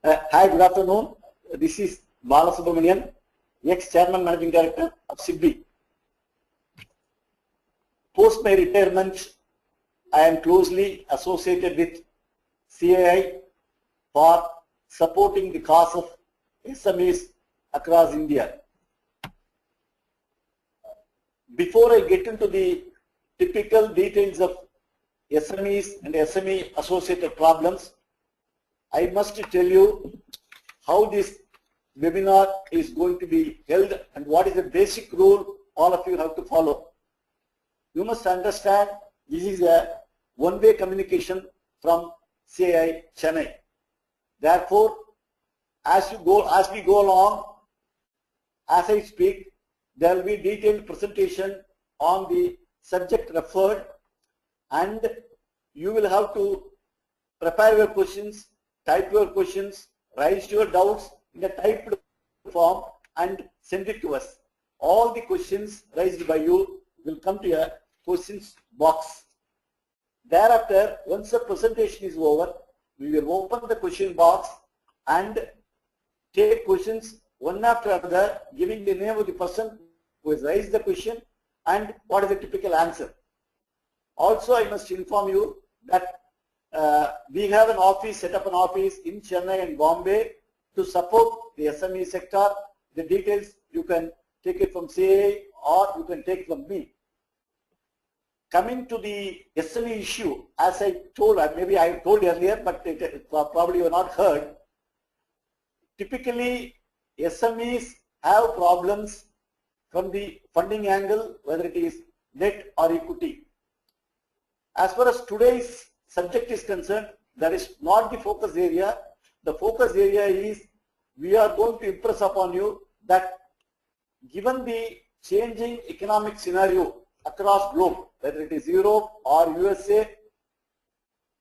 Hi, good afternoon. This is Bala Subramanian, ex-chairman managing director of CII. Post my retirement, I am closely associated with CII for supporting the cause of SMEs across India. Before I get into the typical details of SMEs and SME associated problems, I must tell you how this webinar is going to be held and what is the basic rule all of you have to follow. You must understand this is a one-way communication from CII Chennai. Therefore, as we go along, as I speak, there will be detailed presentation on the subject referred, and you will have to prepare your questions, type your questions, raise your doubts in a typed form and send it to us. All the questions raised by you will come to a questions box. Thereafter, once the presentation is over, we will open the question box and take questions one after another, giving the name of the person who has raised the question and what is the typical answer. Also, I must inform you that we have an office, set up an office in Chennai and Bombay to support the SME sector. The details you can take it from CII or you can take from me. Coming to the SME issue, as I told, maybe I told earlier, but probably you have not heard. Typically, SMEs have problems from the funding angle, whether it is debt or equity. As far as today's subject is concerned, that is not the focus area. The focus area is we are going to impress upon you that given the changing economic scenario across globe, whether it is Europe or USA,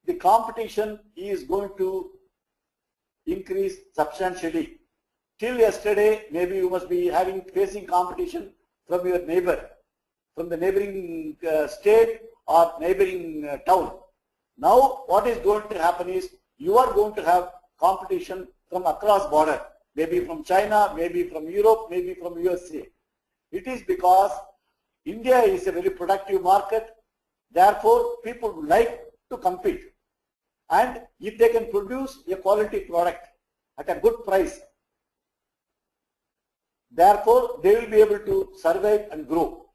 the competition is going to increase substantially. Till yesterday, maybe you must be facing competition from your neighbor, from the neighboring state or neighboring town. Now, what is going to happen is you are going to have competition from across border, maybe from China, maybe from Europe, maybe from USA. It is because India is a very productive market. Therefore, people would like to compete. And if they can produce a quality product at a good price, therefore, they will be able to survive and grow.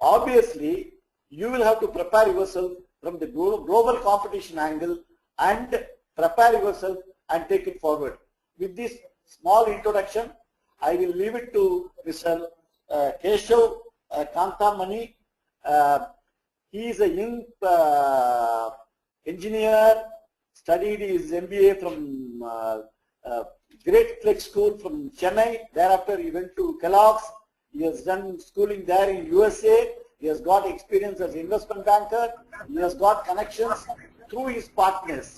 Obviously, you will have to prepare yourself from the global competition angle and prepare yourself and take it forward. With this small introduction, I will leave it to Mr. Keshav Kantamani. He is a young engineer, studied his MBA from Great Flex School from Chennai. Thereafter, he went to Kellogg's. He has done schooling there in USA. He has got experience as an investment banker. He has got connections through his partners.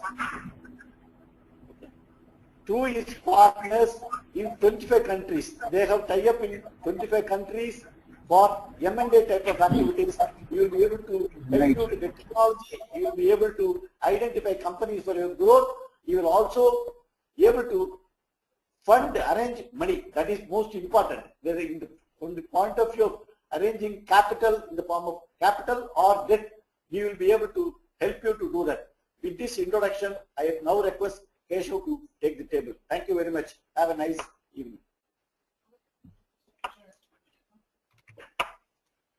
Through his partners in 25 countries. They have tied up in 25 countries for M&A type of activities. You will be able to help you with the technology. You will be able to identify companies for your growth. You will also be able to fund, arrange money. That is most important. From the point of view of arranging capital in the form of capital or debt, he will be able to help you to do that. With this introduction, I now request Keshav to take the table. Thank you very much. Have a nice evening.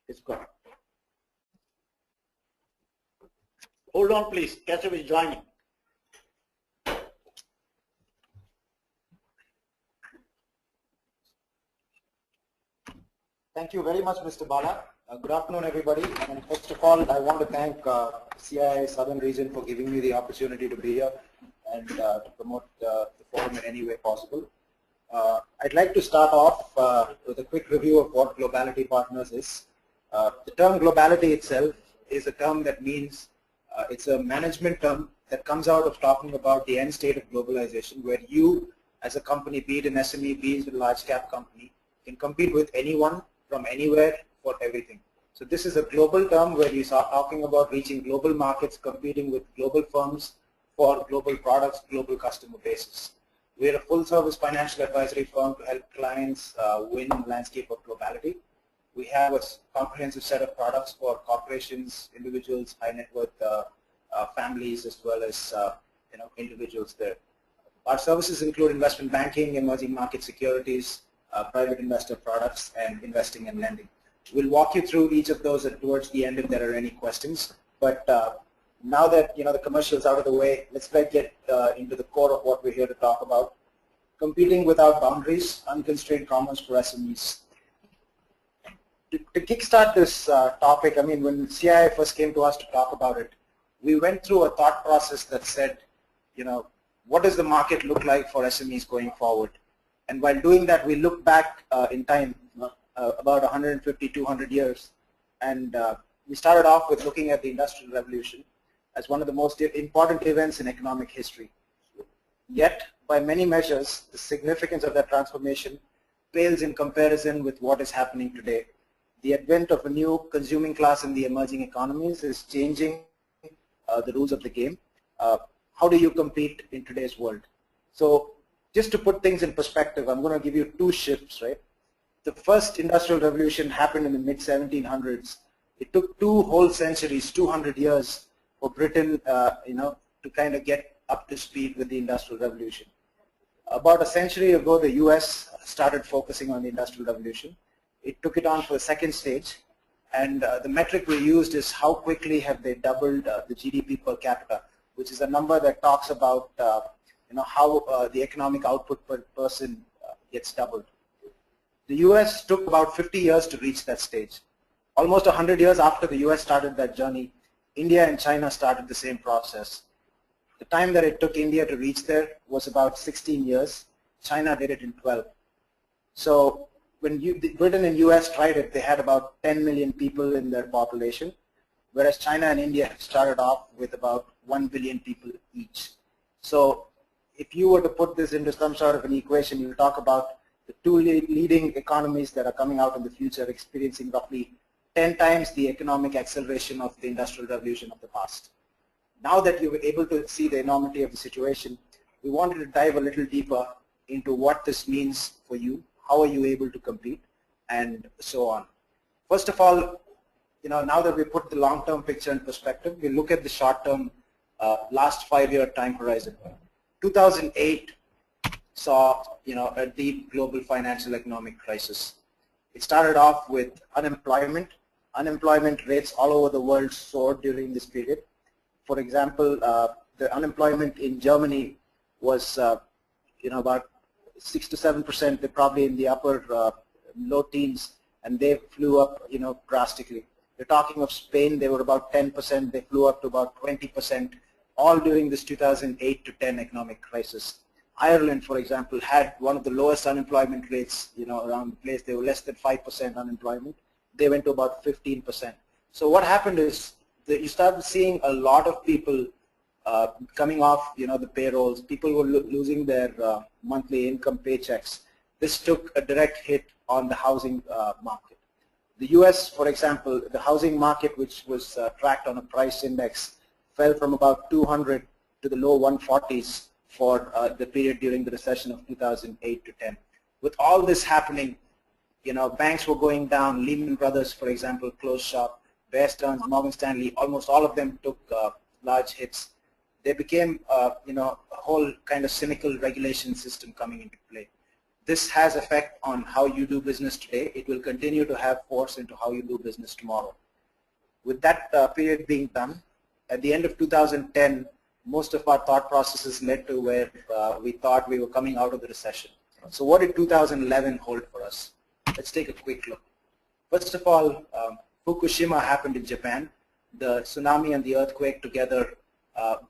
It's gone. Hold on, please. Keshav is joining. Thank you very much, Mr. Bala. Good afternoon, everybody. And first of all, I want to thank CII Southern Region for giving me the opportunity to be here and to promote the forum in any way possible. I'd like to start off with a quick review of what Globality Partners is. The term globality itself is a term that means it's a management term that comes out of talking about the end state of globalization, where you as a company, be it an SME, be it a large cap company, can compete with anyone from anywhere for everything. So this is a global term where you start talking about reaching global markets, competing with global firms for global products, global customer bases. We're a full-service financial advisory firm to help clients win the landscape of globality. We have a comprehensive set of products for corporations, individuals, high net worth families, as well as individuals there. Our services include investment banking, emerging market securities, private investor products, and investing and lending. We'll walk you through each of those towards the end if there are any questions. But now that the commercial is out of the way, let's get into the core of what we're here to talk about. Competing without boundaries, unconstrained commerce for SMEs. To kickstart this topic, I mean, when CII first came to us to talk about it, we went through a thought process that said, what does the market look like for SMEs going forward? And while doing that, we looked back in time, about 150, 200 years, and we started off with looking at the Industrial Revolution as one of the most important events in economic history. Yet, by many measures, the significance of that transformation pales in comparison with what is happening today. The advent of a new consuming class in the emerging economies is changing the rules of the game. How do you compete in today's world? So just to put things in perspective, I'm going to give you two shifts, right? The first Industrial Revolution happened in the mid-1700s. It took 2 whole centuries, 200 years for Britain, to kind of get up to speed with the Industrial Revolution. About a century ago, the US started focusing on the Industrial Revolution. It took it on for the second stage, and the metric we used is how quickly have they doubled the GDP per capita, which is a number that talks about how the economic output per person gets doubled. The US took about 50 years to reach that stage. Almost 100 years after the US started that journey, India and China started the same process. The time that it took India to reach there was about 16 years. China did it in 12. So when Britain and US tried it, they had about 10 million people in their population, whereas China and India started off with about 1 billion people each. So if you were to put this into some sort of an equation, you talk about the 2 leading economies that are coming out in the future experiencing roughly 10 times the economic acceleration of the Industrial Revolution of the past. Now that you were able to see the enormity of the situation, we wanted to dive a little deeper into what this means for you, how are you able to compete, and so on. First of all, now that we put the long-term picture in perspective, we look at the short-term, last 5-year time horizon. 2008 saw, a deep global financial economic crisis. It started off with unemployment. Unemployment rates all over the world soared during this period. For example, the unemployment in Germany was, about 6 to 7%. They're probably in the upper low teens, and they flew up, drastically. We're talking of Spain. They were about 10%. They flew up to about 20%, all during this 2008 to 10 economic crisis. Ireland, for example, had one of the lowest unemployment rates, around the place. They were less than 5% unemployment. They went to about 15%. So what happened is that you started seeing a lot of people coming off, the payrolls. People were losing their monthly income paychecks. This took a direct hit on the housing market. The US, for example, the housing market, which was tracked on a price index, fell from about 200 to the low 140s for the period during the recession of 2008 to 10. With all this happening, banks were going down. Lehman Brothers, for example, closed shop. Bear Stearns, Morgan Stanley, almost all of them took large hits. There became, a whole kind of cynical regulation system coming into play. This has effect on how you do business today. It will continue to have force into how you do business tomorrow. With that period being done, at the end of 2010, most of our thought processes led to where we thought we were coming out of the recession. So what did 2011 hold for us? Let's take a quick look. First of all, Fukushima happened in Japan. The tsunami and the earthquake together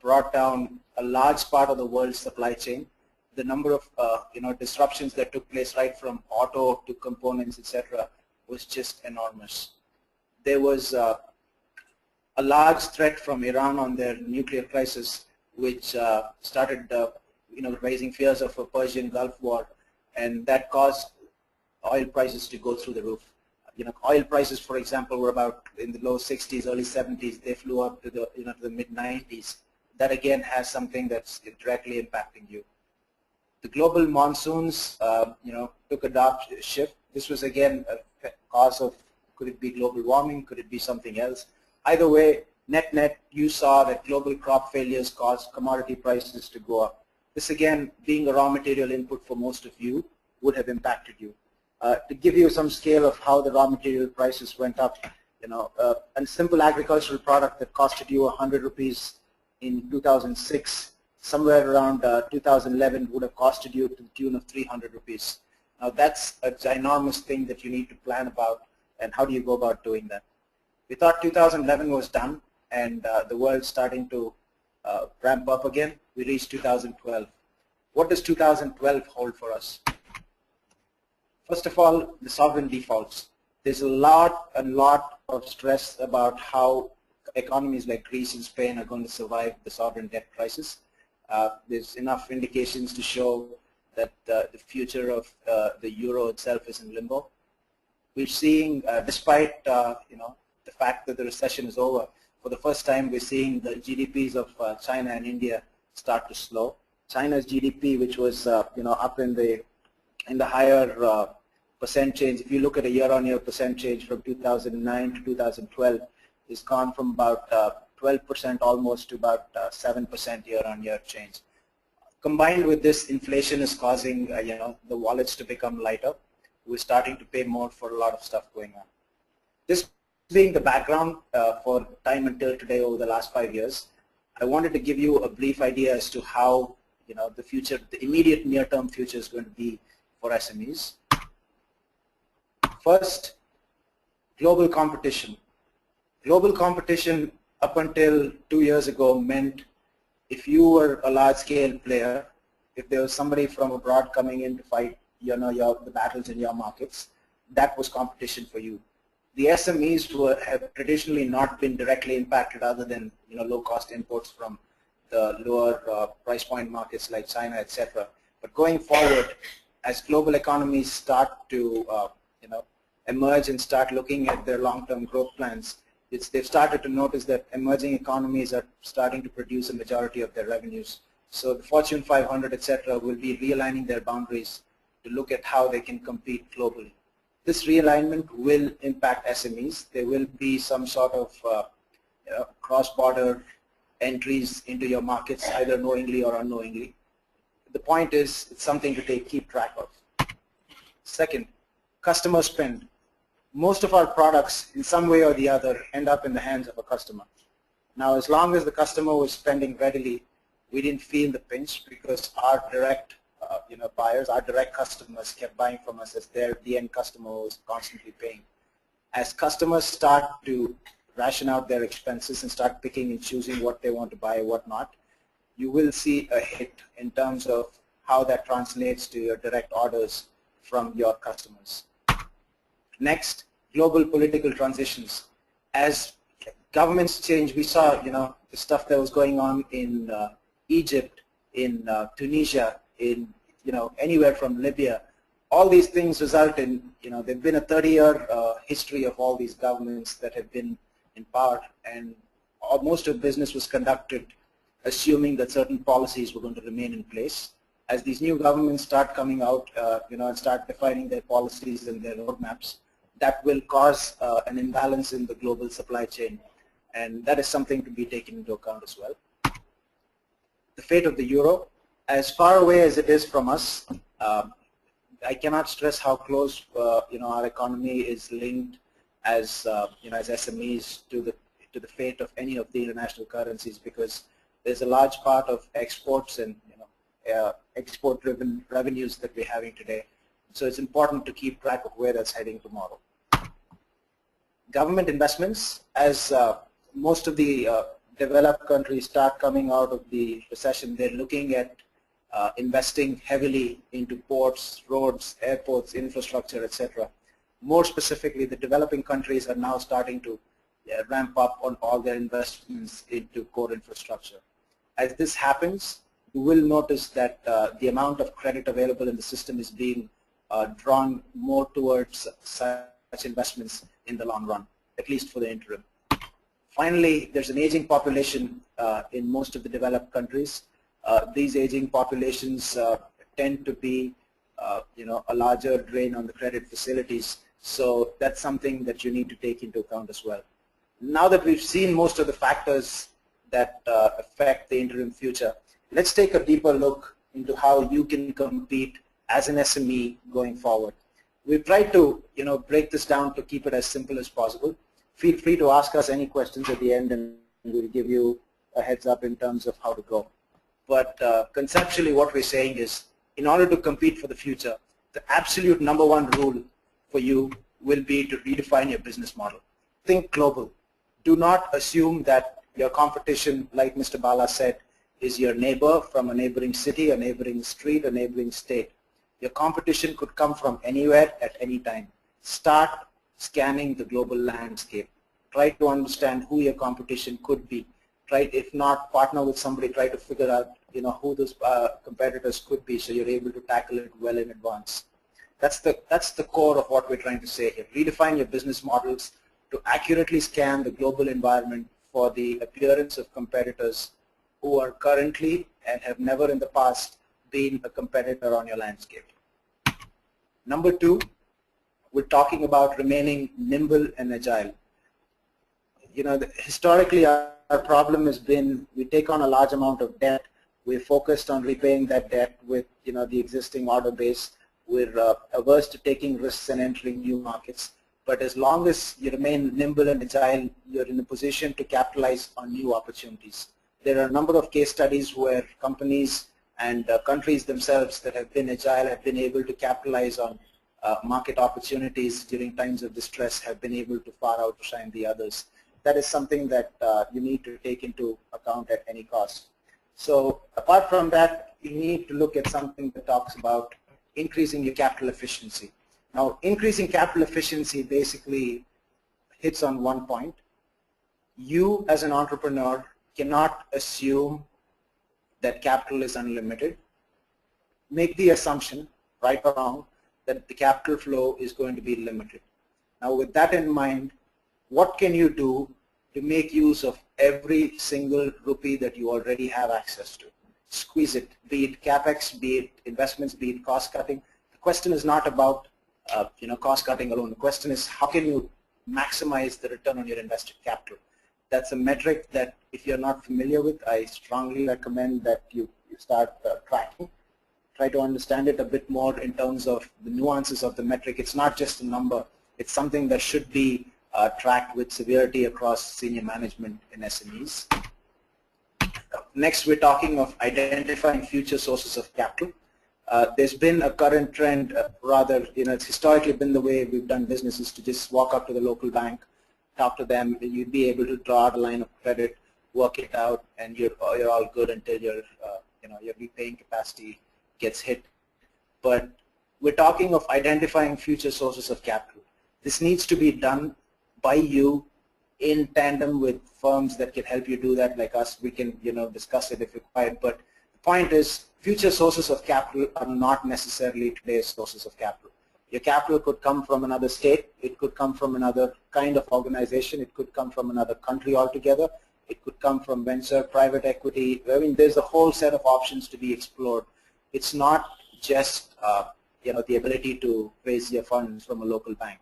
brought down a large part of the world's supply chain. The number of disruptions that took place right from auto to components, etc., was just enormous. There was a large threat from Iran on their nuclear crisis, which started raising fears of a Persian Gulf War, and that caused oil prices to go through the roof. Oil prices, for example, were about in the low 60s, early 70s. They flew up to the, to the mid 90s. That again has something that's directly impacting you. The global monsoons, took a dark shift. This was again a cause of, could it be global warming, could it be something else? Either way, net, you saw that global crop failures caused commodity prices to go up. This again, being a raw material input for most of you, would have impacted you. To give you some scale of how the raw material prices went up, a simple agricultural product that costed you 100 rupees in 2006, somewhere around 2011 would have costed you to the tune of 300 rupees. Now that's a ginormous thing that you need to plan about, and how do you go about doing that? We thought 2011 was done and the world's starting to ramp up again. We reached 2012. What does 2012 hold for us? First of all, the sovereign defaults. There's a lot of stress about how economies like Greece and Spain are going to survive the sovereign debt crisis. There's enough indications to show that the future of the euro itself is in limbo. We're seeing, despite the fact that the recession is over, for the first time we're seeing the GDPs of China and India start to slow. China's GDP, which was up in the higher percent change, if you look at a year-on-year percent change from 2009 to 2012, is gone from about 12% almost to about 7% year-on-year change. Combined with this, inflation is causing the wallets to become lighter. We're starting to pay more for a lot of stuff going on. This being the background for time until today over the last 5 years, I wanted to give you a brief idea as to how the future, the immediate near-term future is going to be for SMEs. First, global competition. Global competition up until 2 years ago meant if you were a large-scale player, if there was somebody from abroad coming in to fight the battles in your markets, that was competition for you. The SMEs have traditionally not been directly impacted other than low-cost imports from the lower price point markets like China, etc. But going forward, as global economies start to emerge and start looking at their long-term growth plans, they've started to notice that emerging economies are starting to produce a majority of their revenues. So the Fortune 500, etc., will be realigning their boundaries to look at how they can compete globally. This realignment will impact SMEs. There will be some sort of cross-border entries into your markets, either knowingly or unknowingly. The point is, it's something to keep track of. Second, customer spend. Most of our products, in some way or the other, end up in the hands of a customer. Now, as long as the customer was spending readily, we didn't feel the pinch because our direct buyers, our direct customers kept buying from us as the end customer was constantly paying. As customers start to ration out their expenses and start picking and choosing what they want to buy and what not, you will see a hit in terms of how that translates to your direct orders from your customers. Next, global political transitions. As governments change, we saw the stuff that was going on in Egypt, in Tunisia, in anywhere from Libya. All these things result in there've been a 30-year history of all these governments that have been in power, and most of business was conducted assuming that certain policies were going to remain in place. As these new governments start coming out, and start defining their policies and their roadmaps, that will cause an imbalance in the global supply chain, and that is something to be taken into account as well. The fate of the euro, as far away as it is from us, I cannot stress how close our economy is linked as as SMEs to the fate of any of the international currencies, because there's a large part of exports and export-driven revenues that we're having today. So it's important to keep track of where that's heading tomorrow. Government investments, as most of the developed countries start coming out of the recession, they're looking at investing heavily into ports, roads, airports, infrastructure, etc. More specifically, the developing countries are now starting to ramp up on all their investments into core infrastructure. As this happens, you will notice that the amount of credit available in the system is being drawn more towards such investments in the long run, at least for the interim. Finally, there's an aging population in most of the developed countries. These aging populations tend to be a larger drain on the credit facilities. So that's something that you need to take into account as well. Now that we've seen most of the factors that affect the interim future, let's take a deeper look into how you can compete as an SME going forward. We've tried to break this down to keep it as simple as possible. Feel free to ask us any questions at the end and we'll give you a heads up in terms of how to go. But conceptually what we're saying is, in order to compete for the future, the absolute #1 rule for you will be to redefine your business model. Think global. Do not assume that your competition, like Mr. Bala said, is your neighbor from a neighboring city, a neighboring street, a neighboring state. Your competition could come from anywhere at any time. Start scanning the global landscape. Try to understand who your competition could be. Try, if not, partner with somebody, try to figure out who those competitors could be so you're able to tackle it well in advance. That's the core of what we're trying to say here. Redefine your business models to accurately scan the global environment for the appearance of competitors who are currently and have never in the past been a competitor on your landscape. #2, we're talking about remaining nimble and agile. Historically our problem has been we take on a large amount of debt. We're focused on repaying that debt with the existing order base. We're averse to taking risks and entering new markets. But as long as you remain nimble and agile, you're in a position to capitalize on new opportunities. There are a number of case studies where companies and countries themselves that have been agile have been able to capitalize on market opportunities during times of distress, have been able to far outshine the others. That is something that you need to take into account at any cost. So apart from that, you need to look at something that talks about increasing your capital efficiency. Now, increasing capital efficiency basically hits on one point. You as an entrepreneur cannot assume that capital is unlimited. Make the assumption, right or wrong, that the capital flow is going to be limited. Now, with that in mind, what can you do to make use of every single rupee that you already have access to? Squeeze it, be it capex, be it investments, be it cost cutting. The question is not about cost cutting alone. The question is how can you maximize the return on your invested capital? That's a metric that if you're not familiar with, I strongly recommend that you start tracking. Try to understand it a bit more in terms of the nuances of the metric. It's not just a number. It's something that should be tracked with severity across senior management in SMEs. Next, we're talking of identifying future sources of capital. There's been a current trend, it's historically been the way we've done business is to just walk up to the local bank, talk to them, you'd be able to draw out a line of credit, work it out, and you're all good until your repaying capacity gets hit. But we're talking of identifying future sources of capital. This needs to be done by you in tandem with firms that can help you do that, like us. We can discuss it if required. But the point is, future sources of capital are not necessarily today's sources of capital. Your capital could come from another state. It could come from another kind of organization. It could come from another country altogether. It could come from venture, private equity. I mean, there's a whole set of options to be explored. It's not just the ability to raise your funds from a local bank.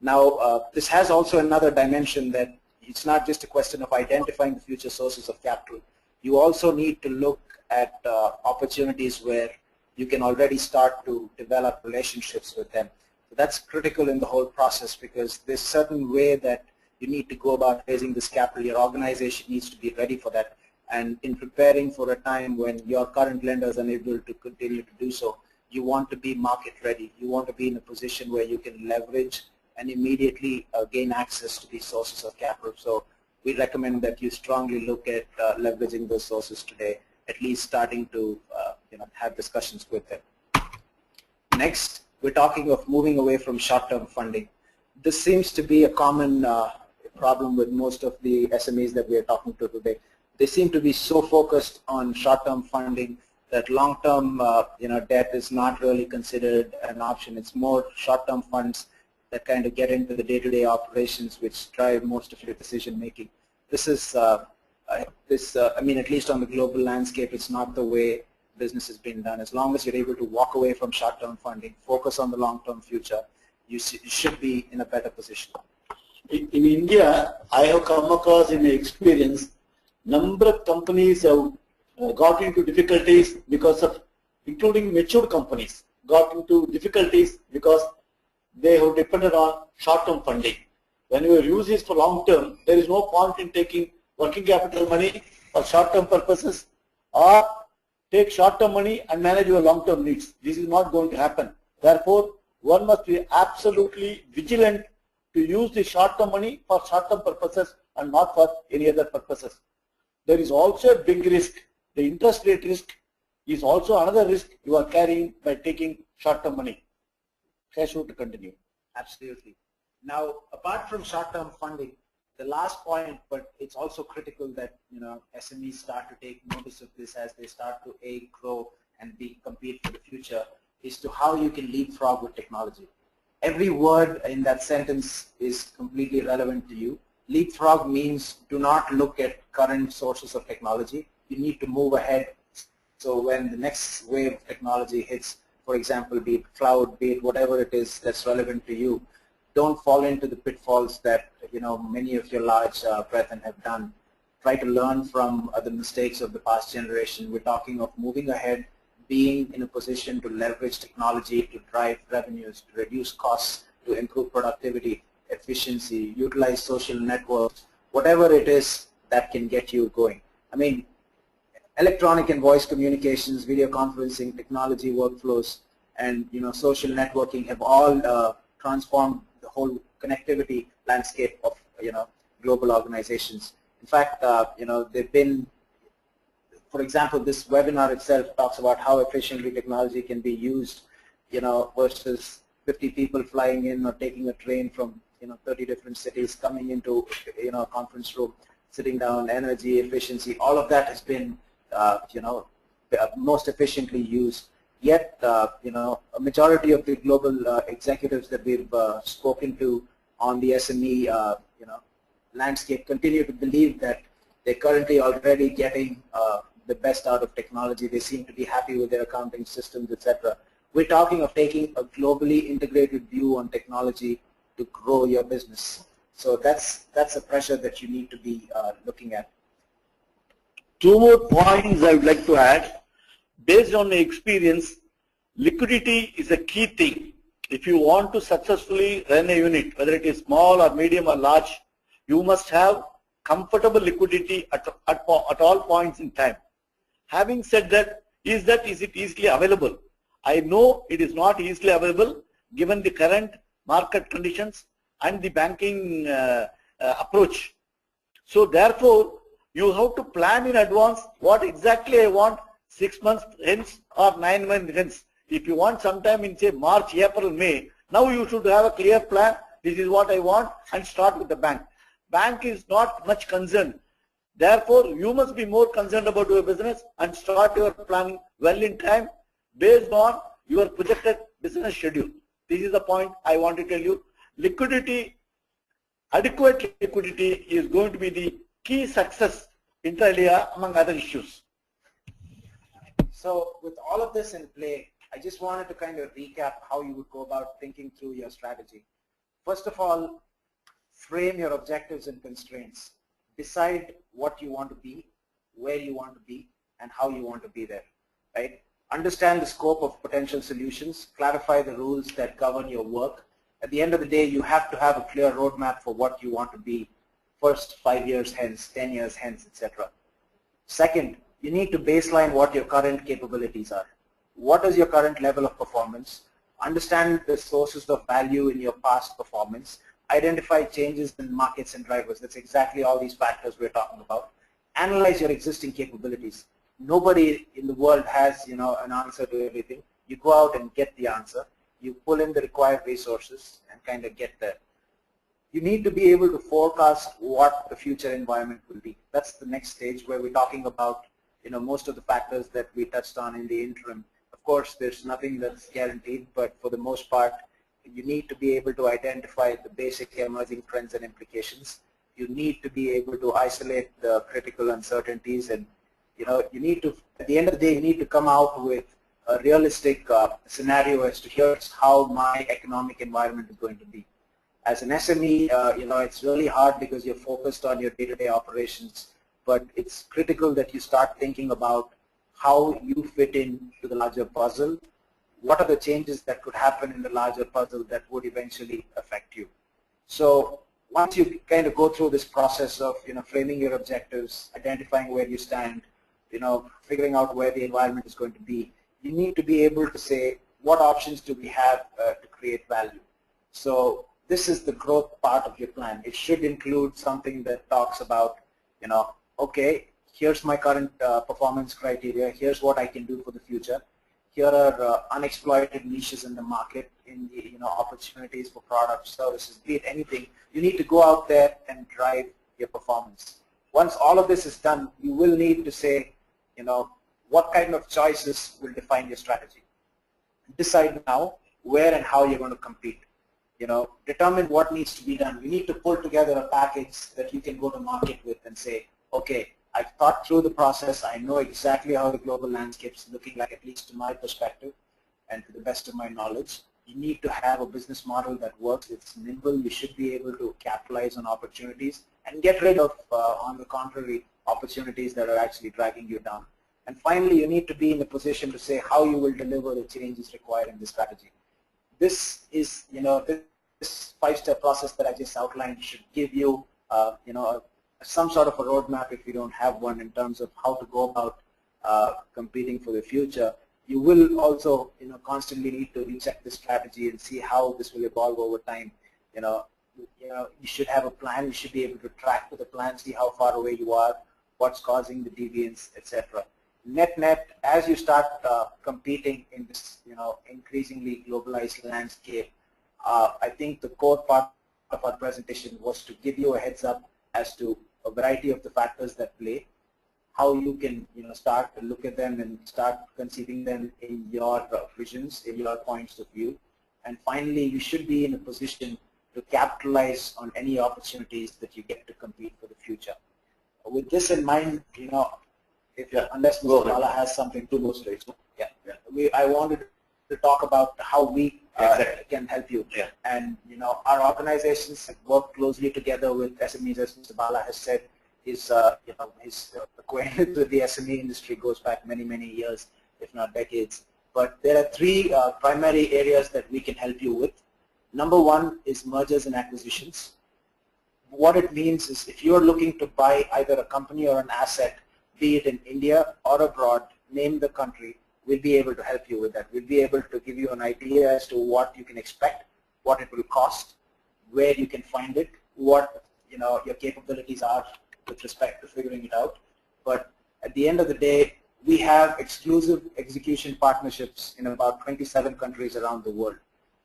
Now, this has also another dimension that it's not just a question of identifying the future sources of capital. You also need to look at opportunities where you can already start to develop relationships with them. So that's critical in the whole process because there's a certain way that you need to go about raising this capital. Your organization needs to be ready for that. And in preparing for a time when your current lenders are unable to continue to do so, you want to be market ready. You want to be in a position where you can leverage and immediately gain access to these sources of capital. So we recommend that you strongly look at leveraging those sources today, at least starting to have discussions with them. Next, we're talking of moving away from short-term funding. This seems to be a common problem with most of the SMEs that we are talking to today. They seem to be so focused on short-term funding that long-term debt is not really considered an option. It's more short-term funds that kind of get into the day-to-day operations which drive most of your decision making. This is, I mean, at least on the global landscape, it's not the way business is being done. As long as you're able to walk away from short-term funding, focus on the long-term future, you should be in a better position. In India, I have come across in my experience, number of companies have got into difficulties because of, including mature companies, got into difficulties because they have depended on short-term funding. When your use is for long-term, there is no point in taking working capital money for short-term purposes, or take short-term money and manage your long-term needs. This is not going to happen. Therefore, one must be absolutely vigilant to use the short-term money for short-term purposes and not for any other purposes. There is also a big risk. The interest rate risk is also another risk you are carrying by taking short-term money. Keshav, to continue. Absolutely. Now, apart from short-term funding, the last point, but it's also critical that SMEs start to take notice of this as they start to grow and compete for the future, is to how you can leapfrog with technology. Every word in that sentence is completely relevant to you. Leapfrog means do not look at current sources of technology. You need to move ahead. So when the next wave of technology hits, for example, be it cloud, be it whatever it is that's relevant to you, don't fall into the pitfalls that many of your large brethren have done. Try to learn from the mistakes of the past generation. We're talking of moving ahead, being in a position to leverage technology to drive revenues, to reduce costs, to improve productivity, efficiency, utilize social networks, whatever it is that can get you going. I mean, electronic and voice communications, video conferencing, technology workflows, and social networking have all transformed the whole connectivity landscape of global organizations. In fact, they've been, for example, this webinar itself talks about how efficiently technology can be used, versus 50 people flying in or taking a train from 30 different cities, coming into a conference room, sitting down. Energy efficiency, all of that has been most efficiently used. Yet, a majority of the global executives that we've spoken to on the SME, landscape continue to believe that they're currently already getting the best out of technology. They seem to be happy with their accounting systems, etc. We're talking of taking a globally integrated view on technology to grow your business. So that's a pressure that you need to be looking at. Two more points I would like to add. Based on my experience, liquidity is a key thing. If you want to successfully run a unit, whether it is small or medium or large, you must have comfortable liquidity at all points in time. Having said that, is it easily available? I know it is not easily available given the current market conditions and the banking approach. So therefore, you have to plan in advance what exactly I want 6 months hence or 9 months hence. If you want sometime in say March, April, May, now you should have a clear plan. This is what I want, and start with the bank. Bank is not much concerned. Therefore, you must be more concerned about your business and start your planning well in time based on your projected business schedule. This is the point I want to tell you. Liquidity, adequate liquidity is going to be the key success inter alia among other issues. So with all of this in play, I just wanted to kind of recap how you would go about thinking through your strategy. First of all, frame your objectives and constraints. Decide what you want to be, where you want to be, and how you want to be there, right? Understand the scope of potential solutions, clarify the rules that govern your work. At the end of the day, you have to have a clear roadmap for what you want to be first 5 years hence, 10 years hence, etc. Second, you need to baseline what your current capabilities are. What is your current level of performance? Understand the sources of value in your past performance. Identify changes in markets and drivers. That's exactly all these factors we're talking about. Analyze your existing capabilities. Nobody in the world has, an answer to everything. You go out and get the answer. You pull in the required resources and kind of get there. You need to be able to forecast what the future environment will be. That's the next stage where we're talking about, most of the factors that we touched on in the interim. Of course, there's nothing that's guaranteed, but for the most part, you need to be able to identify the basic emerging trends and implications. You need to be able to isolate the critical uncertainties and, you need to, at the end of the day, you need to come out with a realistic scenario as to here's how my economic environment is going to be. As an SME, it's really hard because you're focused on your day-to-day operations, but it's critical that you start thinking about how you fit into the larger puzzle. What are the changes that could happen in the larger puzzle that would eventually affect you? So once you kind of go through this process of framing your objectives, identifying where you stand, figuring out where the environment is going to be, you need to be able to say what options do we have to create value. So this is the growth part of your plan. It should include something that talks about, okay, here's my current performance criteria, here's what I can do for the future. Here are unexploited niches in the market, in the opportunities for products, services, be it anything. You need to go out there and drive your performance. Once all of this is done, you will need to say, what kind of choices will define your strategy. Decide now where and how you're going to compete. Determine what needs to be done. You need to pull together a package that you can go to market with and say, okay, I've thought through the process. I know exactly how the global landscape is looking like, at least to my perspective and to the best of my knowledge. You need to have a business model that works. It's nimble. You should be able to capitalize on opportunities and get rid of, on the contrary, opportunities that are actually dragging you down. And finally, you need to be in a position to say how you will deliver the changes required in the strategy. This is, this 5-step process that I just outlined should give you, some sort of a roadmap if you don't have one in terms of how to go about competing for the future. You will also, constantly need to recheck the strategy and see how this will evolve over time. You should have a plan. You should be able to track to the plan, see how far away you are, what's causing the deviance, etc. Net, as you start competing in this, increasingly globalized landscape, I think the core part of our presentation was to give you a heads up as to a variety of the factors that play, how you can, start to look at them and start conceiving them in your visions, in your points of view. And finally, you should be in a position to capitalize on any opportunities that you get to compete for the future. With this in mind, unless Mr. Bala has something to go straight. I wanted to talk about how we can help you. Yeah. And our organizations have worked closely together with SMEs, as Mr. Bala has said. His acquaintance with the SME industry goes back many, many years, if not decades. But there are 3 primary areas that we can help you with. Number 1 is mergers and acquisitions. What it means is if you're looking to buy either a company or an asset, be it in India or abroad, name the country, we'll be able to help you with that. We'll be able to give you an idea as to what you can expect, what it will cost, where you can find it, what your capabilities are with respect to figuring it out. But at the end of the day, we have exclusive execution partnerships in about 27 countries around the world.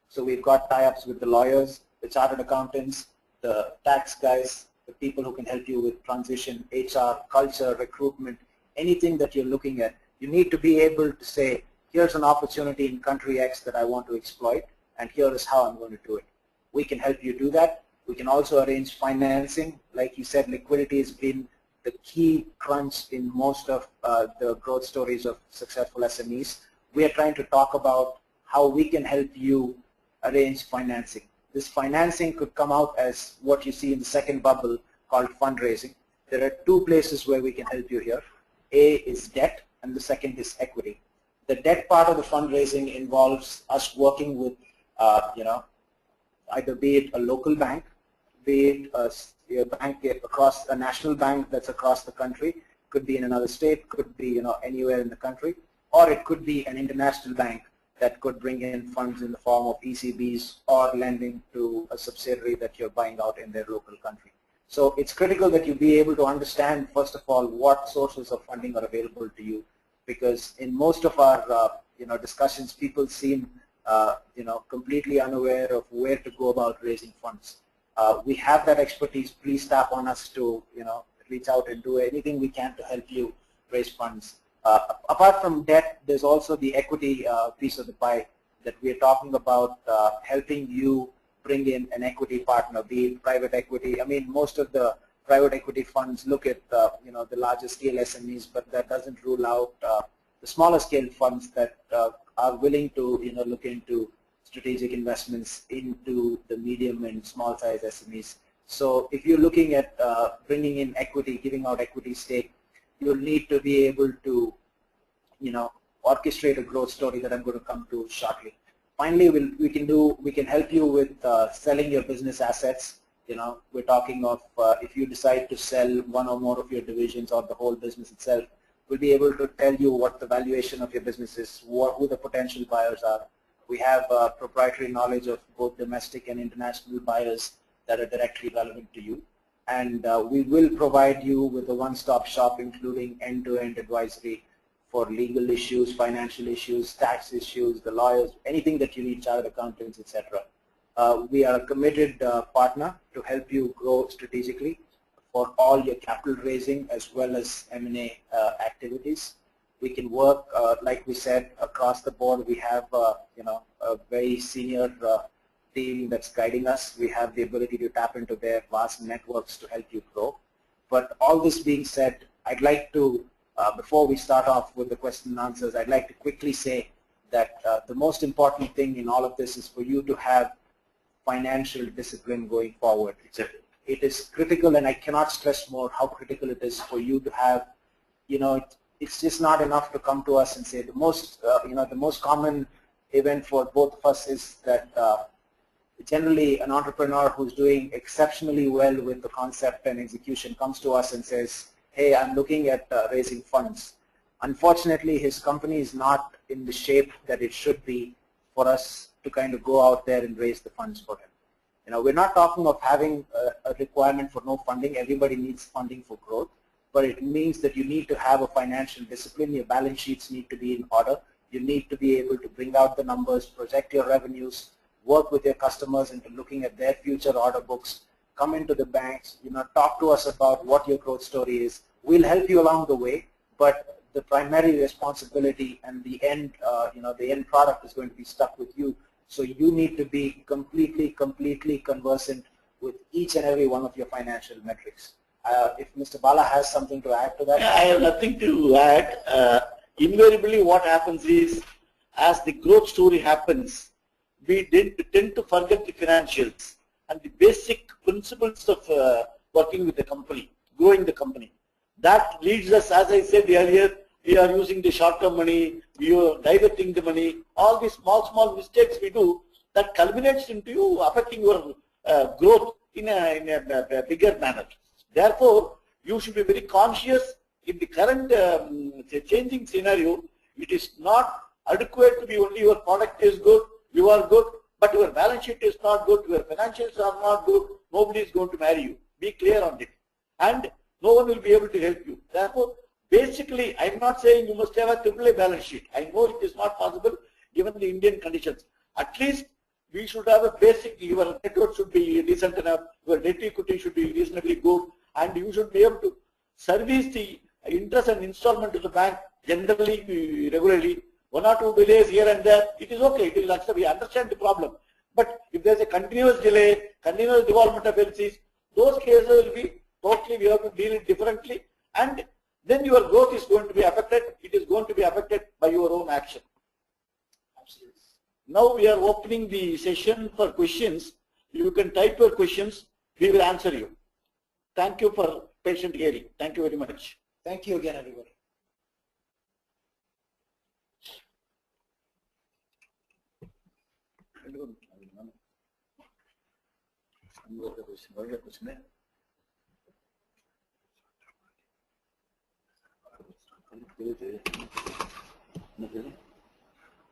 So we've got tie-ups with the lawyers, the chartered accountants, the tax guys, the people who can help you with transition, HR, culture, recruitment, anything that you're looking at. You need to be able to say, here's an opportunity in country X that I want to exploit, and here is how I'm going to do it. We can help you do that. We can also arrange financing. Like you said, liquidity has been the key crunch in most of the growth stories of successful SMEs. We are trying to talk about how we can help you arrange financing. This financing could come out as what you see in the second bubble called fundraising. There are 2 places where we can help you here. A is debt, and the second is equity. The debt part of the fundraising involves us working with, either be it a local bank, be it a bank across a national bank that's across the country, could be in another state, could be anywhere in the country, or it could be an international bank that could bring in funds in the form of ECBs or lending to a subsidiary that you're buying out in their local country. So it's critical that you be able to understand, first of all, what sources of funding are available to you, because in most of our discussions, people seem completely unaware of where to go about raising funds. We have that expertise. Please tap on us to reach out and do anything we can to help you raise funds. Apart from debt, there's also the equity piece of the pie that we're talking about, helping you bring in an equity partner, be it private equity. I mean, most of the private equity funds look at the larger scale SMEs, but that doesn't rule out the smaller scale funds that are willing to look into strategic investments into the medium and small size SMEs. So if you're looking at bringing in equity, giving out equity stake, you'll need to be able to orchestrate a growth story that I'm going to come to shortly. Finally, we can help you with selling your business assets. We're talking of if you decide to sell one or more of your divisions or the whole business itself, we'll be able to tell you what the valuation of your business is, who the potential buyers are. We have proprietary knowledge of both domestic and international buyers that are directly relevant to you. And we will provide you with a one-stop shop, including end-to-end advisory for legal issues, financial issues, tax issues, the lawyers, anything that you need, chartered accountants, etc. We are a committed partner to help you grow strategically for all your capital raising as well as M&A activities. We can work, like we said, across the board. We have a very senior team that's guiding us. We have the ability to tap into their vast networks to help you grow. But all this being said, I'd like to, before we start off with the question and answers, I'd like to quickly say that the most important thing in all of this is for you to have financial discipline going forward. It is critical, and I cannot stress more how critical it is for you to have, it's just not enough to come to us and say the most, the most common event for both of us is that generally an entrepreneur who's doing exceptionally well with the concept and execution comes to us and says, hey, I'm looking at raising funds. Unfortunately, his company is not in the shape that it should be for us to kind of go out there and raise the funds for him. We're not talking of having a requirement for no funding. Everybody needs funding for growth, but it means that you need to have a financial discipline. Your balance sheets need to be in order. You need to be able to bring out the numbers, project your revenues, work with your customers into looking at their future order books, come into the banks, talk to us about what your growth story is. We'll help you along the way, but the primary responsibility and the end, the end product is going to be stuck with you. So you need to be completely conversant with each and every one of your financial metrics. If Mr. Bala has something to add to that. I have nothing to add. Invariably what happens is, as the growth story happens, we tend to forget the financials and the basic principles of working with the company, growing the company. That leads us, as I said earlier, we are using the short-term money, we are diverting the money, all these small mistakes we do that culminates into you affecting your growth in a bigger manner. Therefore, you should be very conscious in the current changing scenario. It is not adequate to be only your product is good, you are good, but your balance sheet is not good, your financials are not good, nobody is going to marry you. Be clear on it. And no one will be able to help you. Therefore, basically, I am not saying you must have a AAA balance sheet. I know it is not possible given the Indian conditions. At least we should have a basic, your net worth should be decent enough, your debt equity should be reasonably good, and you should be able to service the interest and installment to the bank generally, regularly. 1 or 2 delays here and there, it is okay, it will accept, we understand the problem. But if there is a continuous delay, continuous development of LCs, those cases will be totally, we have to deal it differently, and then your growth is going to be affected. It is going to be affected by your own action. Absolutely. Now we are opening the session for questions. You can type your questions. We will answer you. Thank you for patient hearing. Thank you very much. Thank you again, everybody.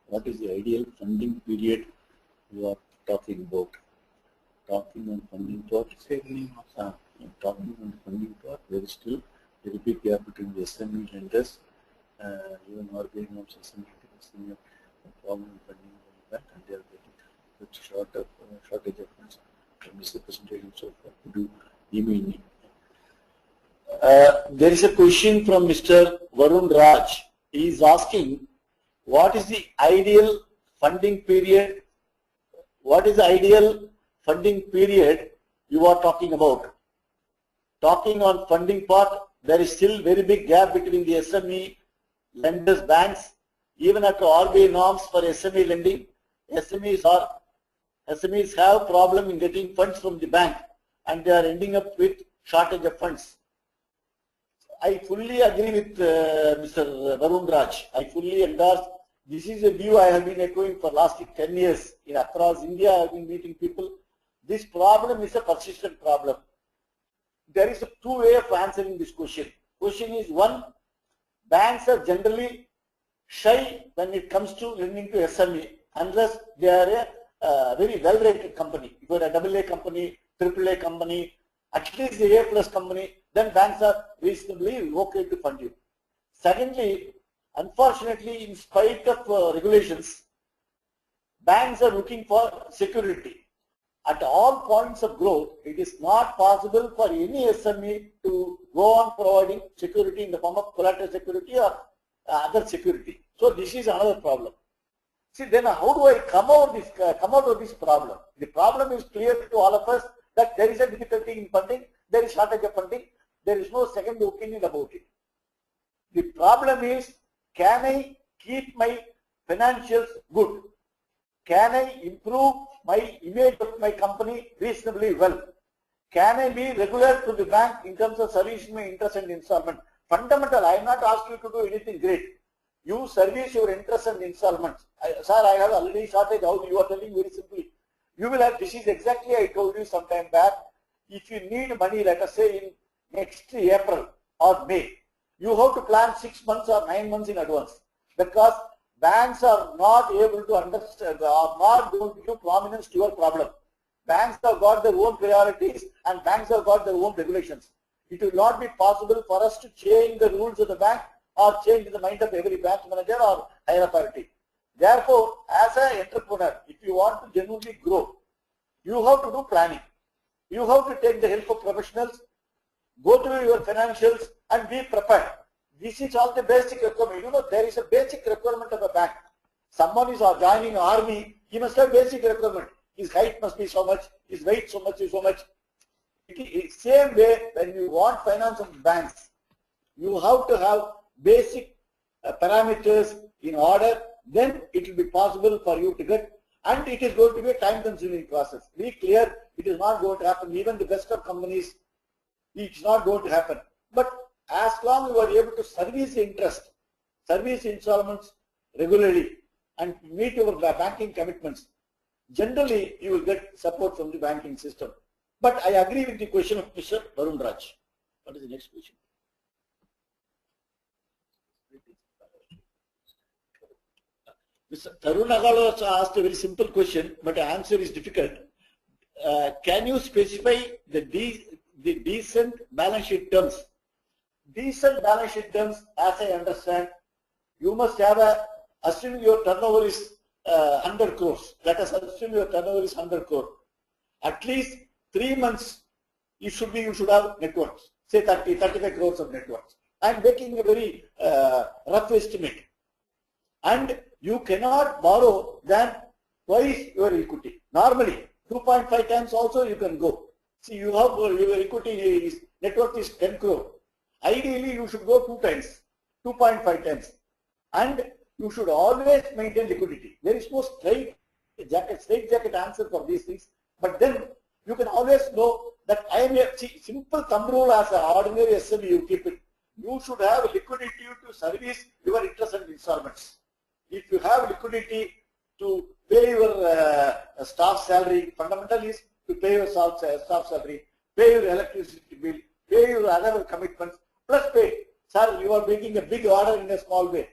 What is the ideal funding period you are talking about? Talking on funding part, talking on funding part, there is still a big gap between the SME lenders, even organic norms, SME problem funding that, and they are getting such shortage of funds from this presentation so far. Do email me. There is a question from Mr. Varun Raj. He is asking, what is the ideal funding period? What is the ideal funding period you are talking about? Talking on funding part, there is still very big gap between the SME lenders, banks. Even at RBI norms for SME lending, SMEs have problem in getting funds from the bank, and they are ending up with shortage of funds. I fully agree with Mr. Varun Raj. I fully endorse. This is a view I have been echoing for last 10 years. Across India, I have been meeting people. This problem is a persistent problem. There is a two way of answering this question. Question is one, banks are generally shy when it comes to lending to SME unless they are a very well-rated company. If you are a AA company, AAA company, at least the A+ company, then banks are reasonably okay to fund you. Secondly, unfortunately, in spite of regulations, banks are looking for security. At all points of growth, it is not possible for any SME to go on providing security in the form of collateral security or other security. So this is another problem. See, then how do I come out of this problem? The problem is clear to all of us that there is a difficulty in funding, there is shortage of funding, there is no second opinion about it. The problem is, can I keep my financials good? Can I improve my image of my company reasonably well? Can I be regular to the bank in terms of servicing my interest and installment? Fundamental, I am not asking you to do anything great. You service your interest and installments. Sir, I have already started how you are telling very simply. You will have, this is exactly I told you some time back. If you need money, let us say in next April or May, you have to plan 6 months or 9 months in advance, because banks are not able to understand, are not going to give prominence to your problem. Banks have got their own priorities and banks have got their own regulations. It will not be possible for us to change the rules of the bank or change the mind of every bank manager or higher authority. Therefore, as an entrepreneur, if you want to genuinely grow, you have to do planning. You have to take the help of professionals, go through your financials and be prepared. This is all the basic requirement. You know, there is a basic requirement of a bank. Someone is joining army, he must have basic requirement. His height must be so much, his weight so much is so much. Same way, when you want finance from banks, you have to have basic parameters in order, then it will be possible for you to get, and it is going to be a time-consuming process. Be clear, it is not going to happen. Even the best of companies, it's not going to happen. But as long as you are able to service interest, service installments regularly, and meet your banking commitments, generally you will get support from the banking system. But I agree with the question of Mr. Varun Raj. What is the next question? Mr. Tarun Agal also asked a very simple question, but the answer is difficult. Can you specify the decent balance sheet terms? Decent balance sheet terms, as I understand, you must have assuming your turnover is 100 crores. Let us assume your turnover is 100 crore. At least 3 months you should have net worth. Say 35 crores of net worth. I am making a very rough estimate. And you cannot borrow than twice your equity. Normally, 2.5 times also you can go. See, you have your equity net worth is 10 crore. Ideally, you should go 2 times, 2.5 times. And you should always maintain liquidity. There is no straight jacket answer for these things. But then you can always know that I am a simple thumb rule as an ordinary SME, you keep it. You should have liquidity to service your interest and installments. If you have liquidity to pay your staff salary, fundamental is to pay your staff salary, pay your electricity bill, pay your other commitments, plus pay. Sir, you are making a big order in a small way.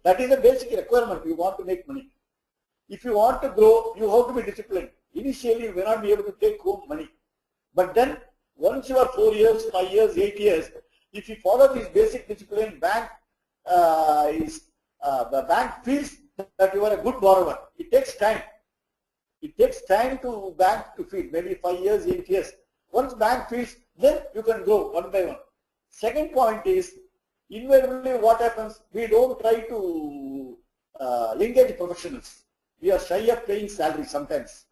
That is a basic requirement. You want to make money. If you want to grow, you have to be disciplined. Initially, you may not be able to take home money. But then, once you are 4 years, 5 years, 8 years, if you follow this basic discipline, the bank feels that you are a good borrower. It takes time. It takes time to bank to feel, maybe 5 years, 8 years. Once bank feels, then you can grow one by one. Second point is, invariably what happens, we don't try to engage professionals. We are shy of paying salary sometimes.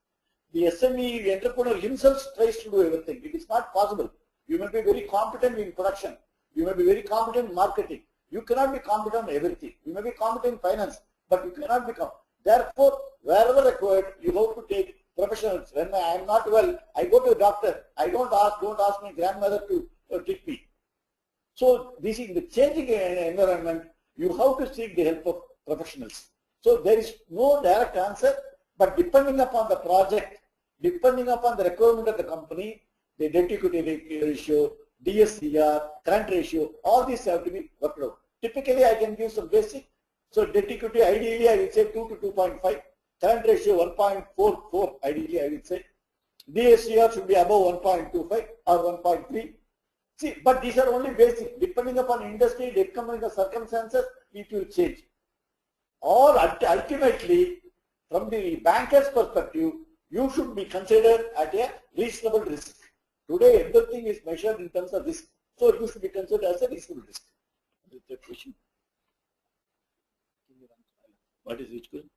The SME, the entrepreneur himself tries to do everything. It is not possible. You may be very competent in production. You may be very competent in marketing. You cannot be competent in everything. You may be competent in finance, but you cannot become. Therefore, wherever required, you have to take professionals. When I am not well, I go to a doctor. I don't ask my grandmother to treat me. So this is the changing environment. You have to seek the help of professionals. So there is no direct answer, but depending upon the project, depending upon the requirement of the company, the debt equity ratio, DSCR, current ratio, all these have to be worked out. Typically, I can give some basic. So debt equity, ideally, I will say 2 to 2.5. Current ratio 1.44, ideally, I will say. DSCR should be above 1.25 or 1.3. See, but these are only basic. Depending upon industry, depending on the circumstances, it will change. Or ultimately, from the banker's perspective, you should be considered at a reasonable risk. Today, everything is measured in terms of risk. So you should be considered as a reasonable risk. Is that question? What is which question?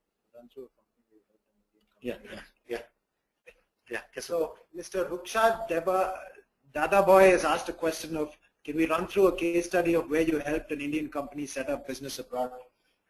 Yeah. So, Mr. Rukshad Dadaboy has asked a question of, can we run through a case study of where you helped an Indian company set up business abroad?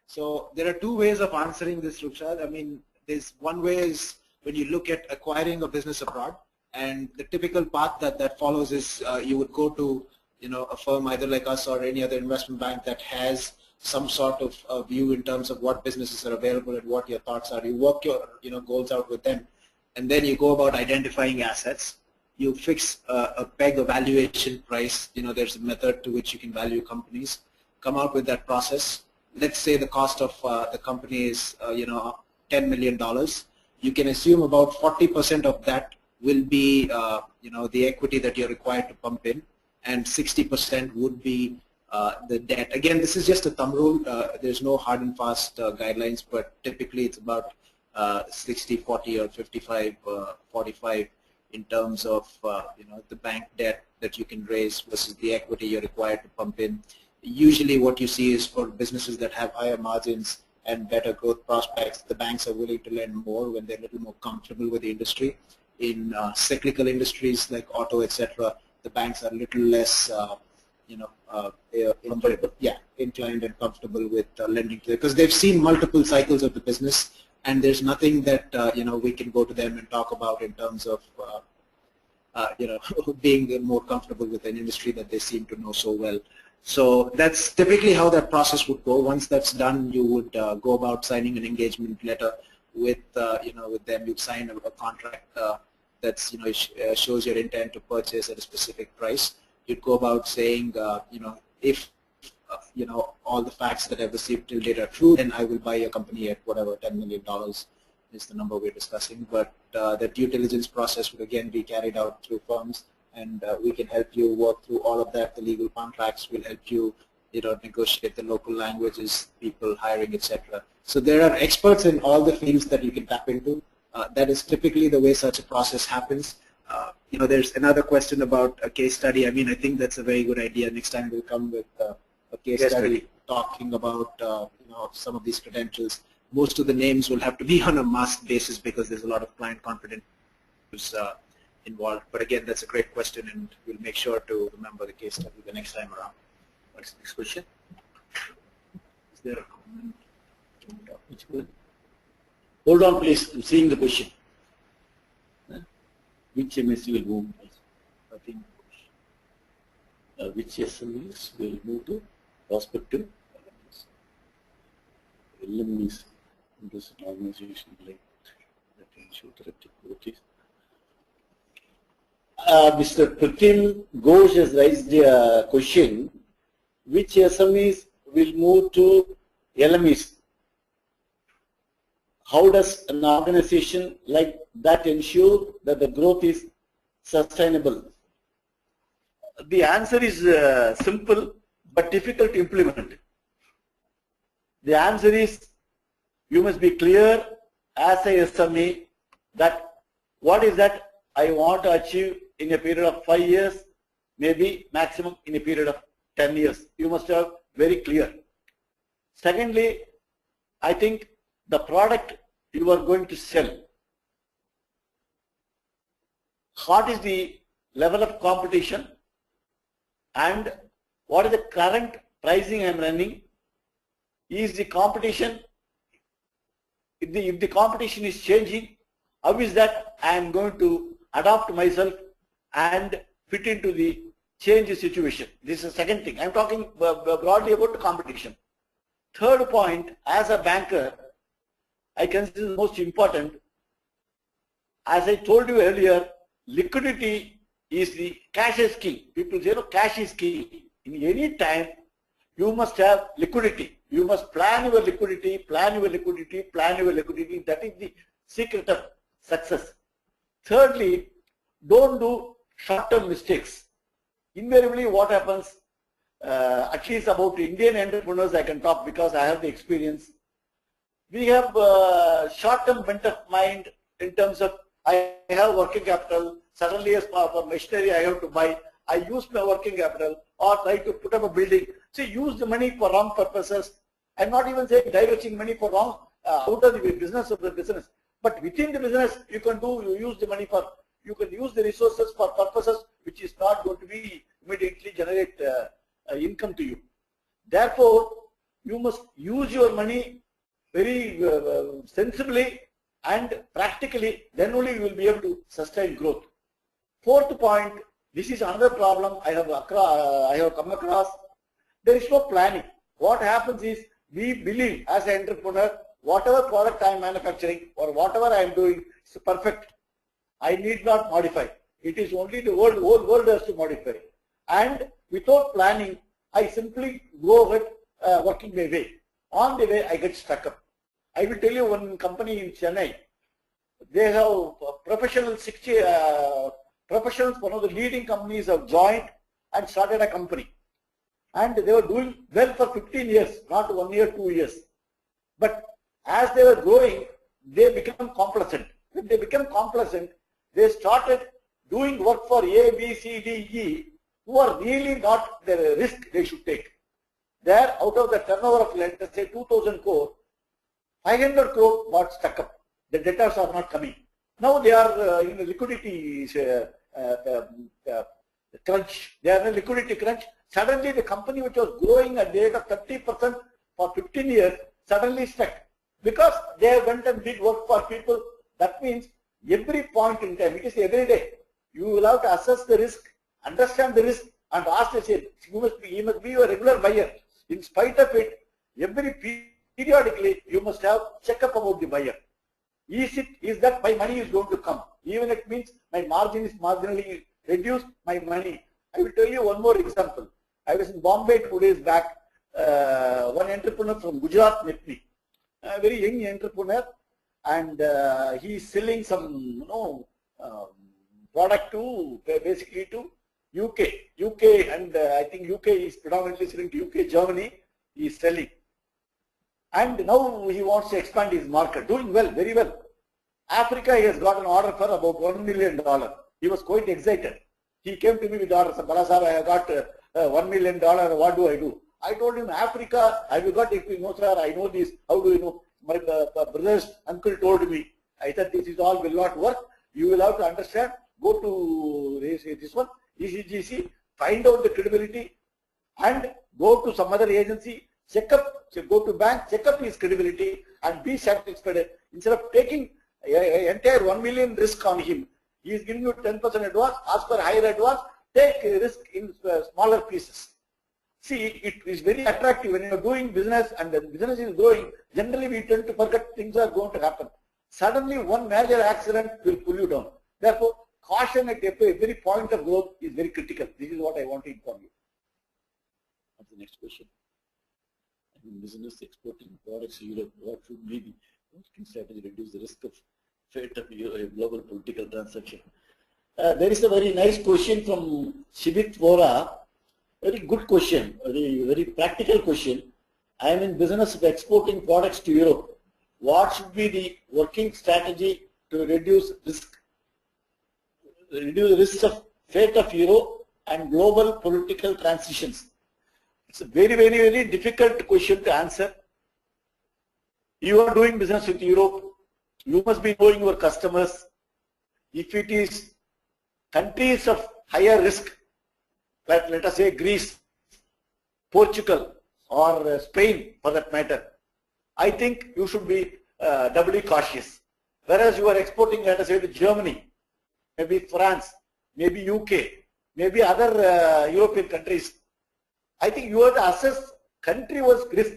So there are two ways of answering this, Rukshad. I mean, there's one way is when you look at acquiring a business abroad, and the typical path that follows is you would go to a firm either like us or any other investment bank that has some sort of view in terms of what businesses are available and what your thoughts are. You work your goals out with them, and then you go about identifying assets. You fix a peg, a valuation price. There's a method to which you can value companies. Come out with that process. Let's say the cost of the company is $10 million. You can assume about 40% of that will be the equity that you're required to pump in, and 60% would be the debt. Again, this is just a thumb rule. There's no hard and fast guidelines, but typically it's about 60-40 or 55-45 in terms of the bank debt that you can raise versus the equity you're required to pump in. Usually what you see is for businesses that have higher margins and better growth prospects, the banks are willing to lend more when they're a little more comfortable with the industry. In cyclical industries like auto, etc., the banks are a little less inclined and comfortable with lending to it, because they've seen multiple cycles of the business, and there's nothing that we can go to them and talk about in terms of being more comfortable with an industry that they seem to know so well. So that's typically how that process would go. Once that's done, you would go about signing an engagement letter with with them. You'd sign a contract that's shows your intent to purchase at a specific price. You'd go about saying if all the facts that I've received till date are true, then I will buy your company at whatever $10 million is the number we're discussing. But the due diligence process would again be carried out through firms, and we can help you work through all of that. The legal contracts will help you, negotiate the local languages, people hiring, etc. So there are experts in all the fields that you can tap into. That is typically the way such a process happens. There's another question about a case study. I mean, I think that's a very good idea. Next time we'll come with a case study talking about some of these credentials. Most of the names will have to be on a masked basis because there's a lot of client confidence involved. But again, that's a great question, and we'll make sure to remember the case study the next time around. What's the next question? Is there a comment? It's good. Hold on, please. I'm seeing the question. Which MSc will move? I think which SMEs will move to prospective LMEs? This organization like that ensure that activities. Mr. Pratim Ghosh has raised a question: which SMEs will move to LMEs? How does an organization like that ensure that the growth is sustainable? The answer is simple but difficult to implement. The answer is, you must be clear as a SME that what is that I want to achieve in a period of 5 years, maybe maximum in a period of 10 years. You must have very clear. Secondly, I think the product you are going to sell. What is the level of competition? and what is the current pricing I am running? Is the competition, if the competition is changing, how is that I am going to adapt myself and fit into the change situation? This is the second thing. I am talking broadly about the competition. Third point, as a banker, I consider the most important. As I told you earlier, liquidity is the cash is king. People say, no, cash is king. In any time, you must have liquidity. You must plan your liquidity, plan your liquidity, plan your liquidity. That is the secret of success. Thirdly, don't do short-term mistakes. Invariably, what happens, at least about Indian entrepreneurs I can talk because I have the experience. We have short-term bent of mind in terms of I have working capital, suddenly as for machinery I have to buy, I use my working capital or try to put up a building. See, use the money for wrong purposes. I'm not even saying diverting money for wrong out of the business of the business. But within the business, you can use the money for, you can use the resources for purposes which is not going to be immediately generate income to you. Therefore, you must use your money very sensibly and practically, then only you will be able to sustain growth. Fourth point, this is another problem I have come across. There is no planning. What happens is, we believe as an entrepreneur, whatever product I am manufacturing or whatever I am doing is perfect. I need not modify. It is only the whole world has to modify. And without planning, I simply go ahead working my way. On the way, I get stuck up. I will tell you one company in Chennai. They have professionals, one of the leading companies have joined and started a company. And they were doing well for 15 years, not 1 year, 2 years. But as they were growing, they become complacent. When they become complacent, they started doing work for A, B, C, D, E, who are really not the risk they should take. There, out of the turnover of, let us say, 2,000 crore, 500 crore got stuck up. The debtors are not coming. Now they are in a liquidity crunch. They are in a liquidity crunch. Suddenly the company which was growing at the rate of 30% for 15 years suddenly stuck. Because they went and did work for people. That means every point in time, it is every day, you will have to assess the risk, understand the risk, and ask the same. He must be a regular buyer. In spite of it, periodically you must have check-up about the buyer. Is that my money is going to come? Even it means my margin is marginally reduced, my money. I will tell you one more example. I was in Bombay 2 days back. One entrepreneur from Gujarat met me. A very young entrepreneur, and he is selling some product to basically to UK, and I think UK is predominantly selling to UK, Germany. He is selling. And now he wants to expand his market, doing well, very well. Africa, he has got an order for about $1 million. He was quite excited. He came to me with orders. Bala Sahab, I have got $1 million. What do I do? I told him, Africa, I have got it. No, sir, I know this. How do you know? My brother's uncle told me. I said, this is all will not work. You will have to understand. Go to this one, ECGC, find out the credibility, and go to some other agency. Check up, go to bank, check up his credibility and be satisfied. Instead of taking entire 1 million risk on him, he is giving you 10% advance, ask for higher advance, take risk in smaller pieces. See, it is very attractive when you are doing business and the business is growing. Generally, we tend to forget things are going to happen. Suddenly, one major accident will pull you down. Therefore, caution at every point of growth is very critical. This is what I want to inform you. What's the next question? In business exporting products to Europe, what should be the working strategy to reduce the risk of fate of a global political transaction? There is a very nice question from Shibit Vora. Very good question, very practical question. I am in business of exporting products to Europe. What should be the working strategy to reduce the risks of fate of Europe and global political transitions? It's a very, very, very difficult question to answer. You are doing business with Europe. You must be knowing your customers. If it is countries of higher risk, like let us say Greece, Portugal, or Spain for that matter, I think you should be doubly cautious. Whereas you are exporting, let us say, to Germany, maybe France, maybe UK, maybe other European countries, I think you have to assess country-wise risk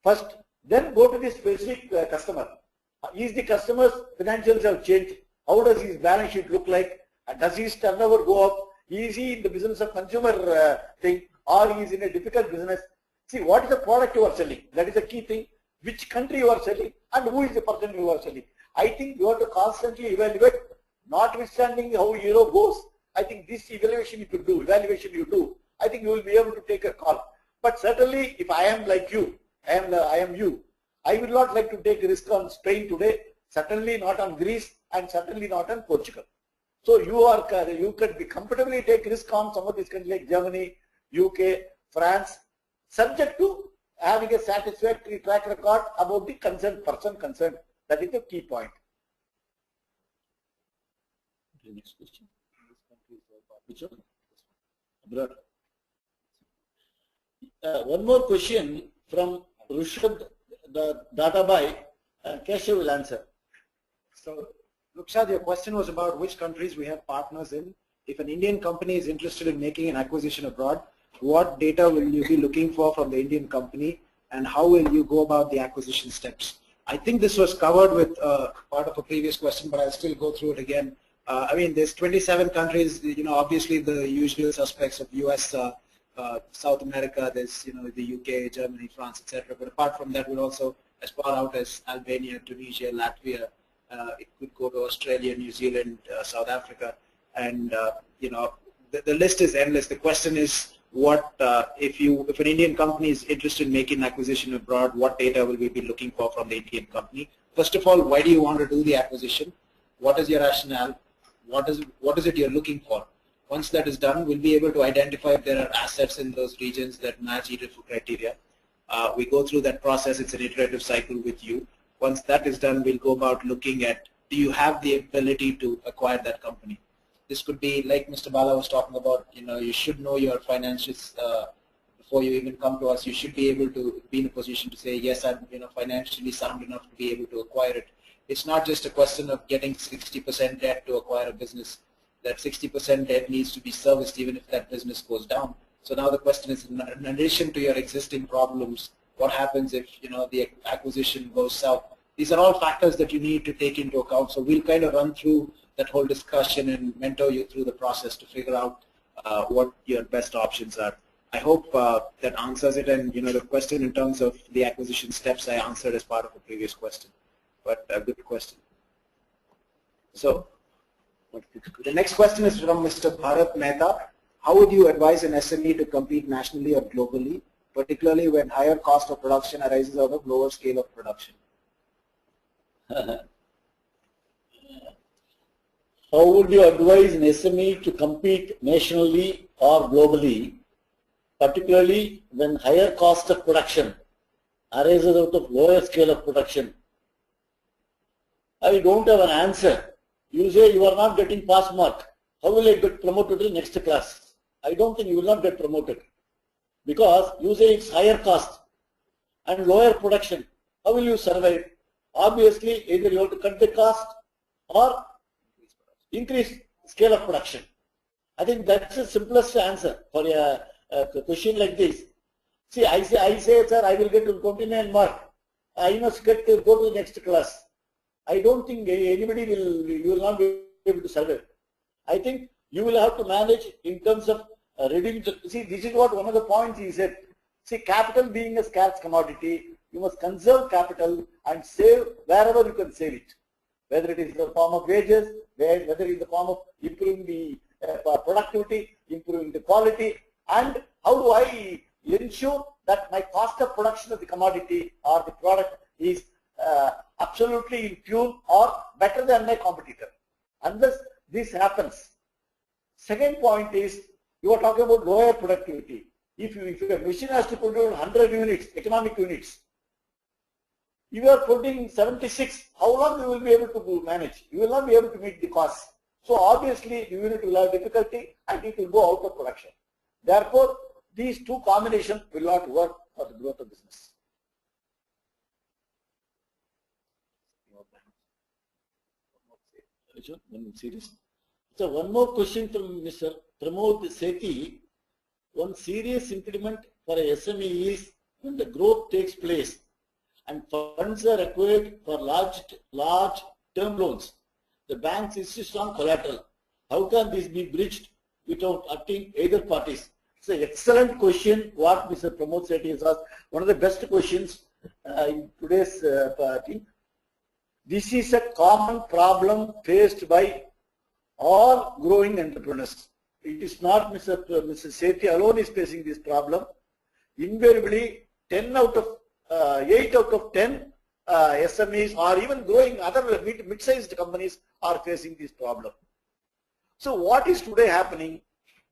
first, then go to the specific customer. Is the customer's financials have changed? How does his balance sheet look like? Does his turnover go up? Is he in the business of consumer thing, or he is in a difficult business? See, what is the product you are selling? That is the key thing. Which country you are selling and who is the person you are selling? I think you have to constantly evaluate, notwithstanding how euro goes. I think this evaluation you could do, I think you will be able to take a call. But certainly, if I am like you, I am you, I will not like to take a risk on Spain today, certainly not on Greece, and certainly not on Portugal. So you can be comfortably take risk on some of these countries like Germany, UK, France, subject to having a satisfactory track record about the concerned person concerned. That is the key point. Next question. Which one? Abroad. One more question from Rushad Databai. Keshav will answer. So, Lukshad, your question was about which countries we have partners in. If an Indian company is interested in making an acquisition abroad, what data will you be looking for from the Indian company, and how will you go about the acquisition steps? I think this was covered with part of a previous question, but I'll still go through it again. I mean, there's 27 countries, obviously the usual suspects of US, South America, there's, the UK, Germany, France, etc. But apart from that, we're also as far out as Albania, Tunisia, Latvia. It could go to Australia, New Zealand, South Africa, and the list is endless. The question is, what if an Indian company is interested in making an acquisition abroad, what data will we be looking for from the Indian company? First of all, why do you want to do the acquisition? What is your rationale? What is it you're looking for? Once that is done, we'll be able to identify if there are assets in those regions that match either criteria. We go through that process. It's an iterative cycle with you. Once that is done, we'll go about looking at, do you have the ability to acquire that company? This could be like Mr. Bala was talking about, you should know your financials before you even come to us. You should be able to be in a position to say, yes, I'm financially sound enough to be able to acquire it. It's not just a question of getting 60% debt to acquire a business. That 60% debt needs to be serviced even if that business goes down. So now the question is, in addition to your existing problems, what happens if the acquisition goes south? These are all factors that you need to take into account. So we'll kind of run through that whole discussion and mentor you through the process to figure out what your best options are. I hope that answers it. And the question in terms of the acquisition steps, I answered as part of a previous question. But a good question. So the next question is from Mr. Bharat Mehta. How would you advise an SME to compete nationally or globally, particularly when higher cost of production arises out of lower scale of production? How would you advise an SME to compete nationally or globally, particularly when higher cost of production arises out of lower scale of production? I don't have an answer. You say you are not getting pass mark. How will I get promoted to the next class? I don't think you will not get promoted, because you say it's higher cost and lower production. How will you survive? Obviously, either you have to cut the cost or increase scale of production. I think that's the simplest answer for a question like this. See, I say, sir, I will get to 29 mark. I must go to the next class. I don't think anybody you will not be able to survive. I think you will have to manage in terms of reducing. See, this is what one of the points he said. See, capital being a scarce commodity, you must conserve capital and save wherever you can save it. Whether it is in the form of wages, whether it is in the form of improving the productivity, improving the quality, and how do I ensure that my cost of production of the commodity or the product is absolutely in tune or better than my competitor. Unless this happens. Second point is, you are talking about lower productivity. If a machine has to produce 100 units, economic units, you are producing 76, how long you will be able to manage? You will not be able to meet the cost. So obviously the unit will have difficulty and it will go out of production. Therefore, these two combinations will not work for the growth of business. So one more question from Mr. Pramod Sethi. One serious impediment for a SME is when the growth takes place and funds are required for large term loans. The banks insist on collateral. How can this be bridged without hurting either parties? It's an excellent question what Mr. Pramod Sethi has asked. One of the best questions in today's thing. This is a common problem faced by all growing entrepreneurs. It is not Mr. Sethi alone is facing this problem. Invariably, 8 out of 10 SMEs or even growing other mid-sized companies are facing this problem. So what is today happening?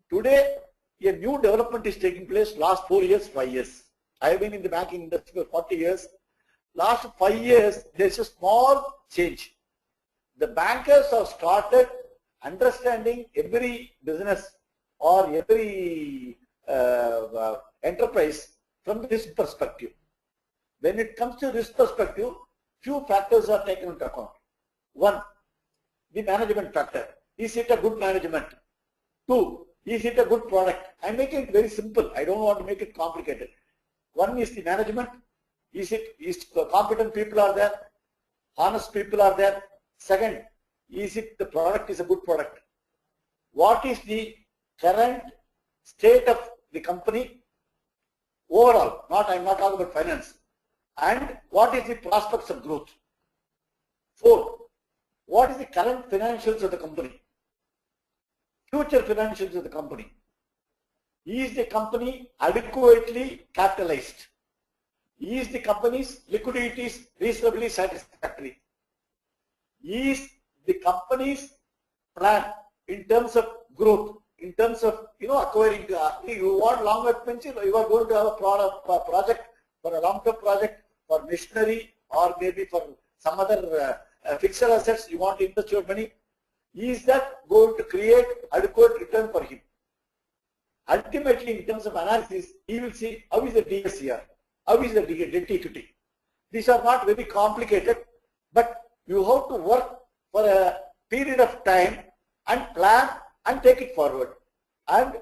Today, a new development is taking place last 4 years, 5 years. I have been in the banking industry for 40 years. Last 5 years, there is a small change. The bankers have started understanding every business or every enterprise from this perspective. When it comes to risk perspective, few factors are taken into account. One, the management factor. Is it a good management? Two, is it a good product? I make it very simple. I don't want to make it complicated. One is the management. Is competent people are there? Honest people are there? Second, is it the product is a good product? What is the current state of the company overall? I'm not talking about finance. And what is the prospects of growth? Four, what is the current financials of the company? Future financials of the company. Is the company adequately capitalized? Is the company's liquidity reasonably satisfactory? Is the company's plan in terms of growth, in terms of acquiring, you want longer pension, you are going to have a project for a long-term project for machinery or maybe for some other fixed assets you want to invest your money. Is that going to create adequate return for him? Ultimately, in terms of analysis, he will see how is the DSCR, how is the debt equity. These are not very complicated, but you have to work for a period of time and plan and take it forward. And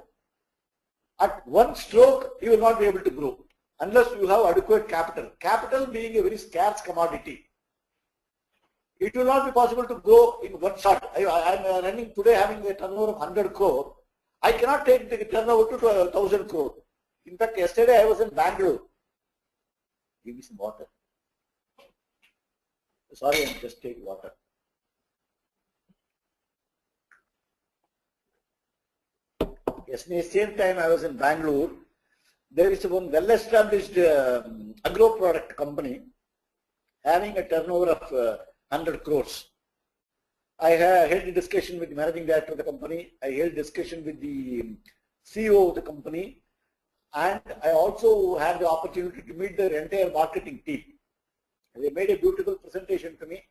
at one stroke, you will not be able to grow unless you have adequate capital. Capital being a very scarce commodity. It will not be possible to grow in one shot. I am running today having a turnover of 100 crore. I cannot take the turnover to 1,000 crore. In fact, yesterday I was in Bangalore. Give me some water. Sorry, I'm just taking water. Yesterday, same time I was in Bangalore. There is one well-established agro product company having a turnover of 100 crores. I held a discussion with the managing director of the company. I held discussion with the CEO of the company, and I also had the opportunity to meet their entire marketing team. They made a beautiful presentation to me.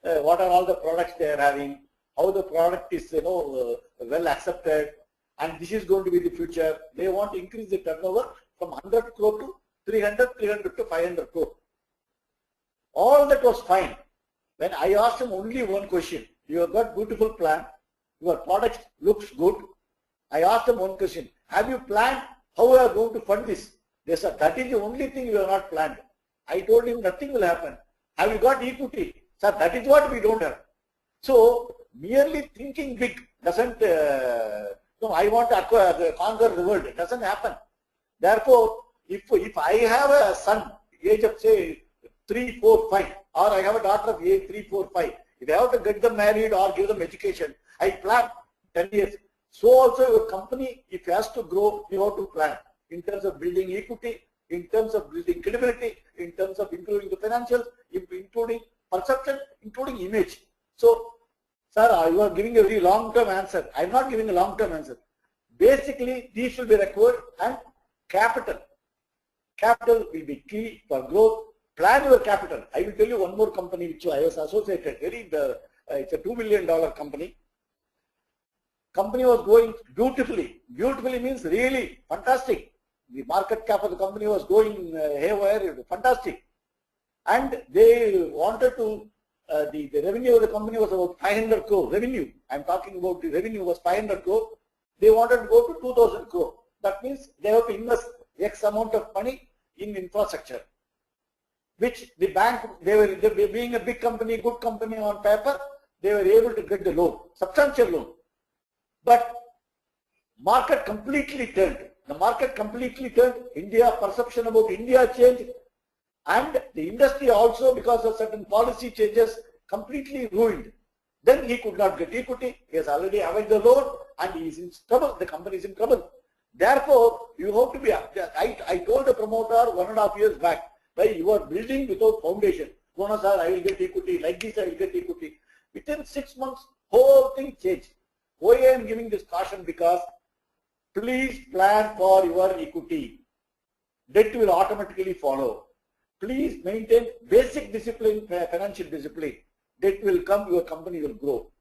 What are all the products they are having? How the product is, well accepted, and this is going to be the future. They want to increase the turnover from 100 crore to 300 to 500 crore. All that was fine. When I asked them only one question, you have got beautiful plan, your product looks good. I asked them one question, have you planned how you are going to fund this? They said, that is the only thing you have not planned. I told him nothing will happen. Have you got equity? Sir, that is what we don't have. So, merely thinking big doesn't, I want to conquer the world. It doesn't happen. Therefore, if I have a son, age of say 3, 4, 5, or I have a daughter of age 3, 4, 5, if I have to get them married or give them education, I plan 10 years. So also your company, if it has to grow, you have to plan in terms of building equity, in terms of building credibility, in terms of improving the financials, including perception, including image. So, sir, you are giving a very long-term answer. I am not giving a long-term answer. Basically, these will be required, and capital. Capital will be key for growth. Plan your capital. I will tell you one more company which I was associated. It's a $2 million company. company was going beautifully. Beautifully means really fantastic. The market cap of the company was going haywire, fantastic. And they wanted to, the revenue of the company was about 500 crore. Revenue, I'm talking about the revenue was 500 crore. They wanted to go to 2000 crore. That means they have to invest X amount of money in infrastructure, which the bank, they were being a big company, good company on paper, they were able to get the loan, substantial loan. But market completely turned. The market completely turned. India, perception about India changed. And the industry also, because of certain policy changes, completely ruined. Then he could not get equity. He has already availed the loan and he is in trouble. The company is in trouble. Therefore, you have to be, I told the promoter 1.5 years back, right, you are building without foundation. No, sir, I will get equity. Like this, I will get equity. Within 6 months, whole thing changed. Why I am giving this caution? Because please plan for your equity. Debt will automatically follow. Please maintain basic discipline, financial discipline. Debt will come, your company will grow.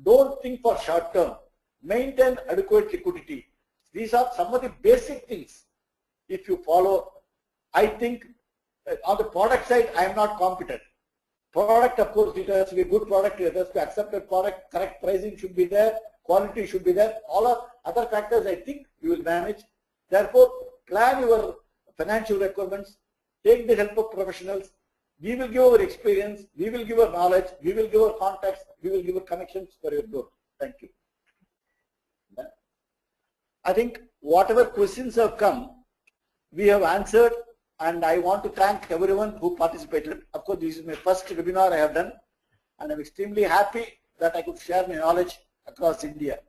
Don't think for short term. Maintain adequate liquidity. These are some of the basic things. If you follow, I think on the product side, I am not competent. Product, of course, it has to be a good product, it has to be accepted product, correct pricing should be there, quality should be there. All of other factors, I think you will manage. Therefore, plan your financial requirements, take the help of professionals. We will give our experience, we will give our knowledge, we will give our contacts, we will give our connections for your growth. Thank you. I think whatever questions have come, we have answered, and I want to thank everyone who participated. Of course, this is my first webinar I have done, and I'm extremely happy that I could share my knowledge across India.